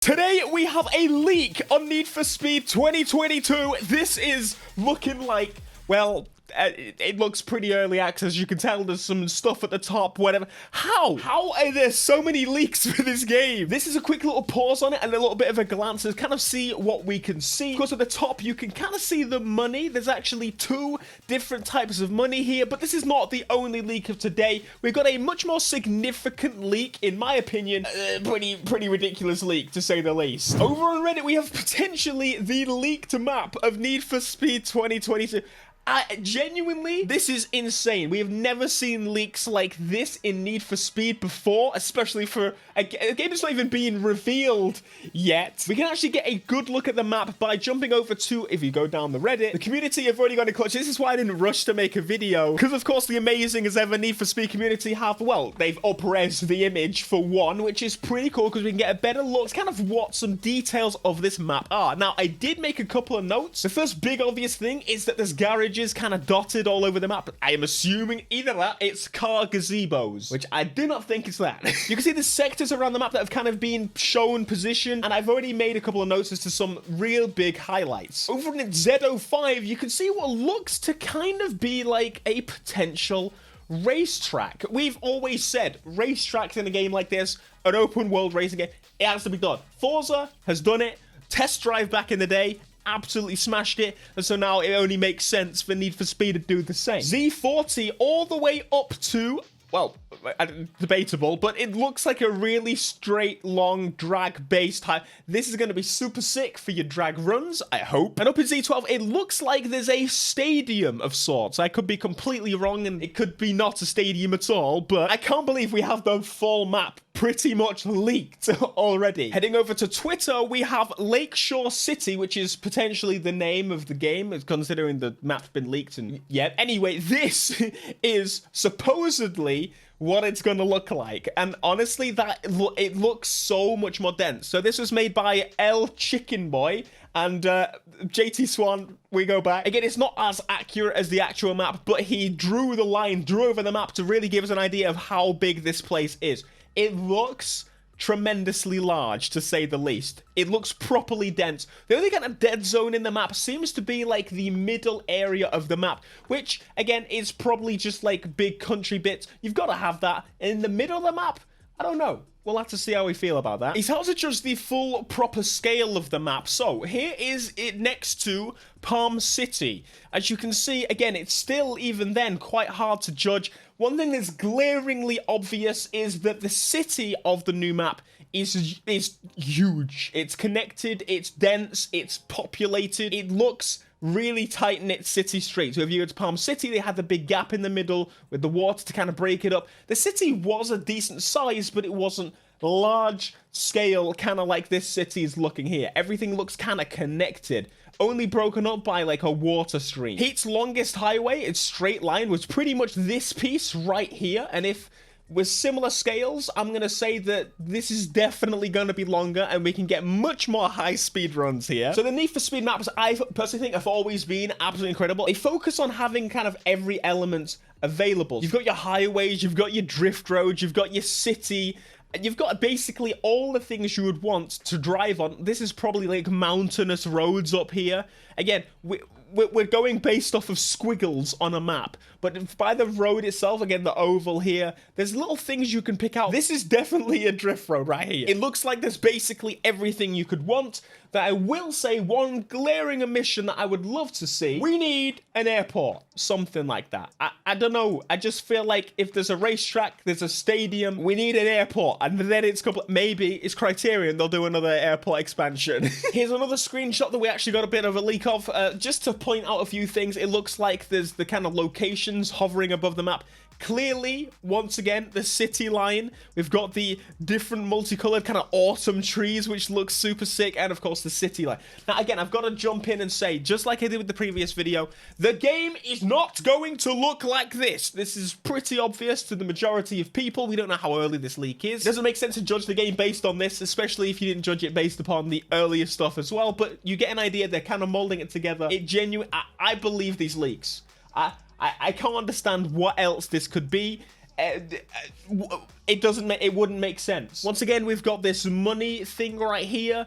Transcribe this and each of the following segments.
Today we have a leak on Need for Speed 2022. This is looking like, well, it looks pretty early access. You can tell there's some stuff at the top, whatever. How are there so many leaks for this game? This is a quick little pause on it and a little bit of a glance to kind of see what we can see. Of course, at the top, you can kind of see the money. There's actually two different types of money here, but this is not the only leak of today. We've got a much more significant leak, in my opinion. Pretty ridiculous leak, to say the least. Over on Reddit, we have potentially the leaked map of Need for Speed 2022. Genuinely, this is insane. We have never seen leaks like this in Need for Speed before, especially for a game that's not even being revealed yet. We can actually get a good look at the map by jumping over to, if you go down the Reddit, the community have already gone in clutch. This is why I didn't rush to make a video, because of course the amazing as ever Need for Speed community have, well, they've up-res the image for one, which is pretty cool because we can get a better look. It's kind of what some details of this map are. Now, I did make a couple of notes. The first big obvious thing is that there's garages kind of dotted all over the map. I am assuming either that, it's car gazebos, which I do not think it's that. You can see the sectors around the map that have kind of been shown position, and I've already made a couple of notes as to some real big highlights. Over in Z05, you can see what looks to kind of be like a potential racetrack. We've always said racetracks in a game like this, an open world racing game, it has to be done. Forza has done it. Test Drive back in the day absolutely smashed it, and so now it only makes sense for Need for Speed to do the same. Z40 all the way up to, well, debatable, but it looks like a really straight, long, drag-based type. This is going to be super sick for your drag runs, I hope. And up in Z12, it looks like there's a stadium of sorts. I could be completely wrong, and it could be not a stadium at all, but I can't believe we have the full map pretty much leaked already. Heading over to Twitter, we have Lakeshore City, which is potentially the name of the game, considering the map's been leaked. And yeah, anyway, this is supposedly what it's gonna look like, and honestly, it looks so much more dense. So this was made by L Chicken Boy and JT Swan. We go back again. It's not as accurate as the actual map, but he drew over the map to really give us an idea of how big this place is. It looks tremendously large, to say the least. It looks properly dense. The only kind of dead zone in the map seems to be like the middle area of the map, which again is probably just like big country bits. You've got to have that. In the middle of the map, I don't know. We'll have to see how we feel about that. It's hard to judge the full proper scale of the map. So here is it next to Palm City. As you can see, again, it's still even then quite hard to judge. One thing that's glaringly obvious is that the city of the new map is huge. It's connected, it's dense, it's populated. It looks really tight-knit city streets. So if you go to Palm City, they had the big gap in the middle with the water to kind of break it up. The city was a decent size, but it wasn't large scale, kind of like this city is looking here. Everything looks kind of connected, only broken up by like a water stream. Heat's longest highway, its straight line, was pretty much this piece right here, and if with similar scales, I'm going to say that this is definitely going to be longer and we can get much more high-speed runs here. So the Need for Speed maps, I personally think, have always been absolutely incredible. They focus on having kind of every element available. You've got your highways, you've got your drift roads, you've got your city, and you've got basically all the things you would want to drive on. This is probably like mountainous roads up here. Again, we're going based off of squiggles on a map, but by the road itself, again, the oval here, there's little things you can pick out. This is definitely a drift road right here. It looks like there's basically everything you could want. That I will say, one glaring omission that I would love to see, we need an airport, something like that. I don't know, I just feel like if there's a racetrack, there's a stadium, we need an airport, and then maybe it's Criterion, they'll do another airport expansion. Here's another screenshot that we actually got a bit of a leak of, just to point out a few things. It looks like there's the kind of locations hovering above the map. Clearly, once again, the city line. We've got the different multicolored kind of autumn trees, which looks super sick, and of course the city line. Now, again, I've got to jump in and say, just like I did with the previous video, the game is not going to look like this. This is pretty obvious to the majority of people. We don't know how early this leak is. It doesn't make sense to judge the game based on this, especially if you didn't judge it based upon the earlier stuff as well, but you get an idea. They're kind of molding it together. I believe these leaks. I can't understand what else this could be. it wouldn't make sense. Once again, we've got this money thing right here.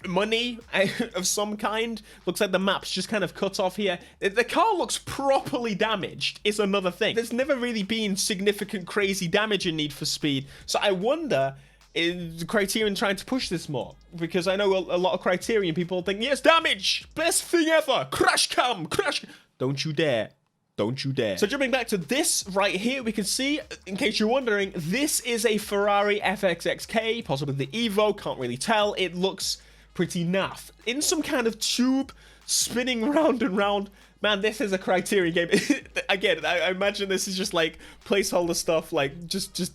Money of some kind. Looks like the map's just kind of cut off here. The car looks properly damaged is another thing. There's never really been significant crazy damage in Need for Speed, so I wonder, is Criterion trying to push this more? Because I know a lot of Criterion people think, yes, damage, best thing ever, crash cam, crash. Don't you dare. Don't you dare. So jumping back to this right here, we can see, in case you're wondering, this is a Ferrari FXXK, possibly the Evo, can't really tell. It looks pretty naff. In some kind of tube, spinning round and round. Man, this is a Criterion game. Again, I imagine this is just like placeholder stuff, like just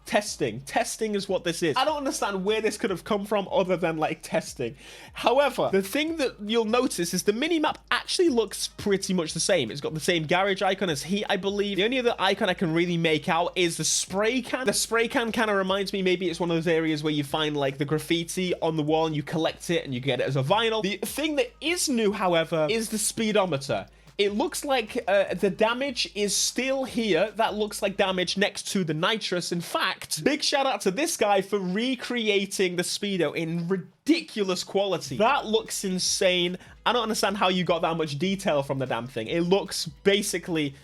testing. Testing is what this is. I don't understand where this could have come from other than like testing. However, the thing that you'll notice is the minimap actually looks pretty much the same. It's got the same garage icon as Heat, I believe. The only other icon I can really make out is the spray can. The spray can kind of reminds me, maybe it's one of those areas where you find like the graffiti on the wall and you collect it and you get it as a vinyl. The thing that is new, however, is the speedometer. It looks like the damage is still here. That looks like damage next to the nitrous. In fact, big shout out to this guy for recreating the speedo in ridiculous quality. That looks insane. I don't understand how you got that much detail from the damn thing. It looks basically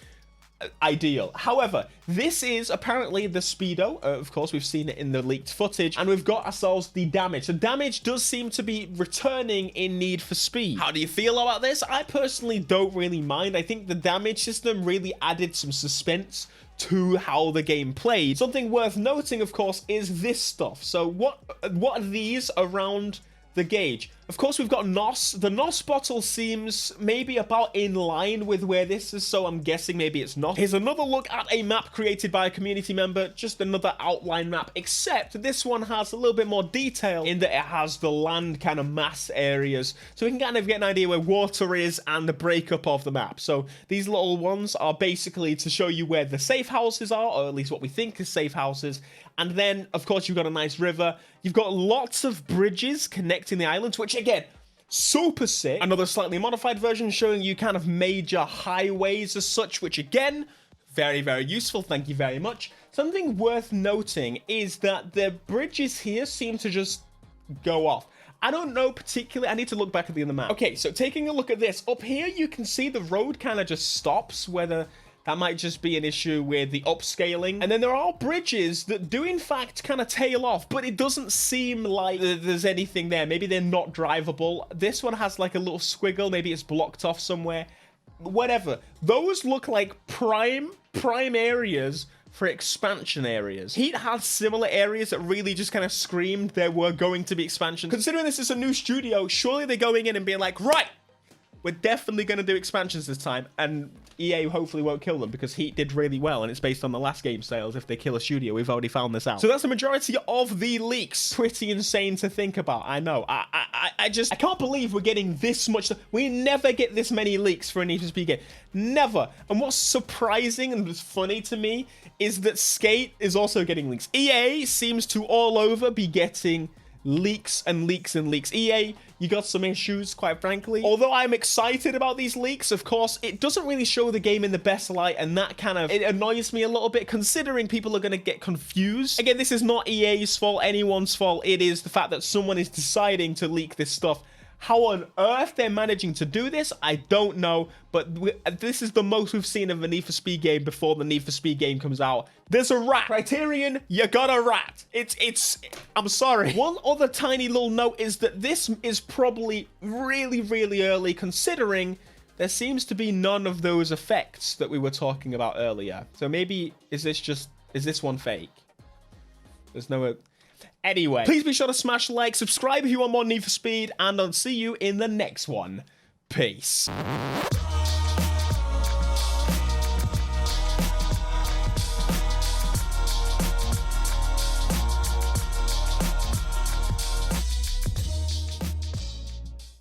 ideal. However, this is apparently the speedo. Of course, we've seen it in the leaked footage, and we've got ourselves the damage. The damage does seem to be returning in Need for Speed. How do you feel about this? I personally don't really mind. I think the damage system really added some suspense to how the game played. Something worth noting, of course, is this stuff. So what are these around the gauge? Of course, we've got NOS. The NOS bottle seems maybe about in line with where this is, so I'm guessing maybe it's not. Here's another look at a map created by a community member, just another outline map, except this one has a little bit more detail in that it has the land kind of mass areas, so we can kind of get an idea where water is and the breakup of the map. So these little ones are basically to show you where the safe houses are, or at least what we think is safe houses. And then, of course, you've got a nice river. You've got lots of bridges connecting the islands, which, again, super sick. Another slightly modified version showing you kind of major highways as such, which, again, very, very useful. Thank you very much. Something worth noting is that the bridges here seem to just go off. I don't know particularly. I need to look back at the other map. Okay, so taking a look at this. Up here, you can see the road kind of just stops, whether that might just be an issue with the upscaling. And then there are bridges that do, in fact, kind of tail off, but it doesn't seem like there's anything there. Maybe they're not drivable. This one has like a little squiggle. Maybe it's blocked off somewhere. Whatever. Those look like prime areas for expansion areas. Heat had similar areas that really just kind of screamed there were going to be expansions. Considering this is a new studio, surely they're going in and being like, right, we're definitely going to do expansions this time, and EA hopefully won't kill them because Heat did really well, and it's based on the last game sales. If they kill a studio, we've already found this out. So that's the majority of the leaks. Pretty insane to think about. I know. I can't believe we're getting this much. We never get this many leaks for a Need for Speed game. Never. And what's surprising and funny to me is that Skate is also getting leaks. EA seems to all over be getting leaks and leaks and leaks. EA, you got some issues, quite frankly. Although I'm excited about these leaks, of course, it doesn't really show the game in the best light, and that kind of, it annoys me a little bit, considering people are going to get confused. Again, this is not EA's fault, anyone's fault. It is the fact that someone is deciding to leak this stuff. How on earth they're managing to do this, I don't know, but this is the most we've seen of a Need for Speed game before the Need for Speed game comes out. There's a rat. Criterion, you got a rat. I'm sorry. One other tiny little note is that this is probably really, really early, considering there seems to be none of those effects that we were talking about earlier. So maybe, is this one fake? There's no... Anyway, please be sure to smash like, subscribe if you want more Need for Speed, and I'll see you in the next one. Peace.